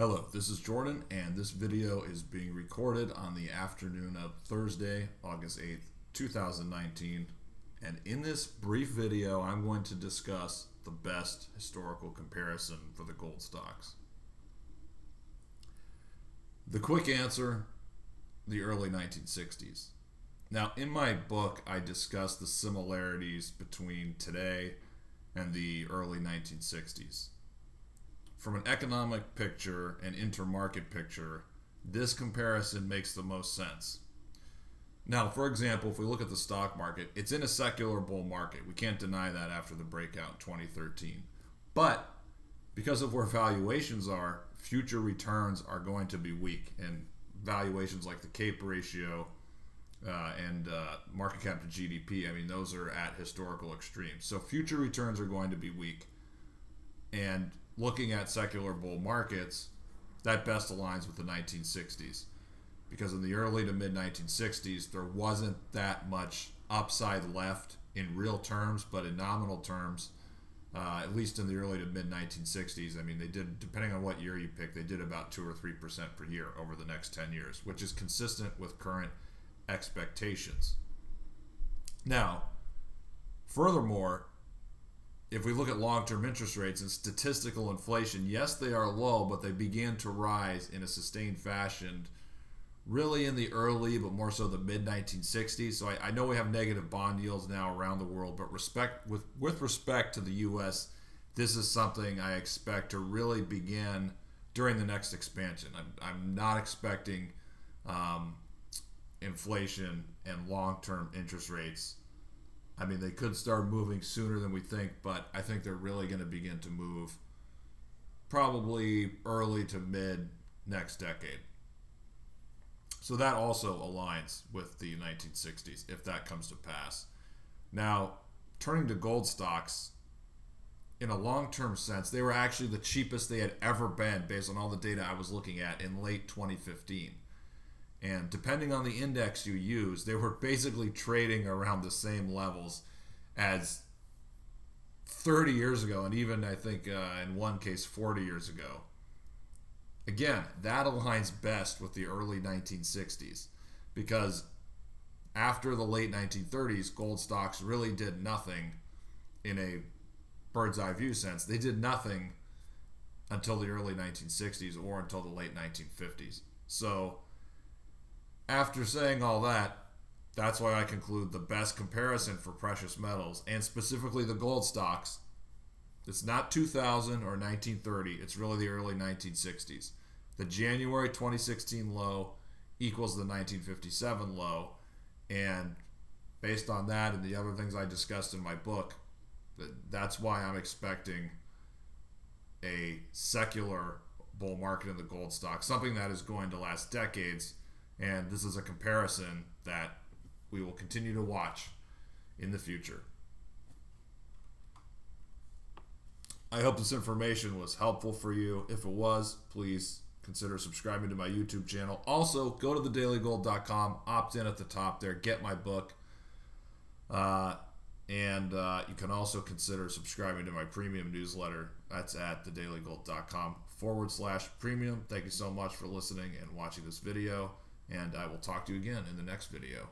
Hello, this is Jordan, and this video is being recorded on the afternoon of Thursday, August 8th, 2019. And in this brief video, I'm going to discuss the best historical comparison for the gold stocks. The quick answer, the early 1960s. Now, in my book, I discuss the similarities between today and the early 1960s. From an economic picture and intermarket picture, this comparison makes the most sense. Now, for example, if we look at the stock market, it's in a secular bull market. We can't deny that after the breakout in 2013. But because of where valuations are, future returns are going to be weak. And valuations like the CAPE ratio and market cap to GDP, those are at historical extremes. So future returns are going to be weak. And looking at secular bull markets, that best aligns with the 1960s. Because in the early to mid 1960s, there wasn't that much upside left in real terms, but in nominal terms, at least in the early to mid 1960s, they did, depending on what year you pick, they did about 2 or 3% per year over the next 10 years, which is consistent with current expectations. Now, furthermore, if we look at long-term interest rates and statistical inflation, yes, they are low, but they began to rise in a sustained fashion really in the early, but more so the mid-1960s. So I know we have negative bond yields now around the world, but with respect to the U.S., this is something I expect to really begin during the next expansion. I'm not expecting inflation and long-term interest rates. They could start moving sooner than we think, but I think they're really going to begin to move probably early to mid next decade. So that also aligns with the 1960s, if that comes to pass. Now, turning to gold stocks, in a long-term sense, they were actually the cheapest they had ever been based on all the data I was looking at in late 2015. And depending on the index you use, they were basically trading around the same levels as 30 years ago, and even I think in one case 40 years ago. Again, that aligns best with the early 1960s, because after the late 1930s, gold stocks really did nothing in a bird's eye view sense. They did nothing until the early 1960s or until the late 1950s. So after saying all that, that's why I conclude the best comparison for precious metals, and specifically the gold stocks, it's not 2000 or 1930, it's really the early 1960s. The January 2016 low equals the 1957 low, and based on that and the other things I discussed in my book, that's why I'm expecting a secular bull market in the gold stock, something that is going to last decades. And this is a comparison that we will continue to watch in the future. I hope this information was helpful for you. If it was, please consider subscribing to my YouTube channel. Also, go to thedailygold.com, opt in at the top there, get my book. And you can also consider subscribing to my premium newsletter. That's at thedailygold.com/premium. Thank you so much for listening and watching this video. And I will talk to you again in the next video.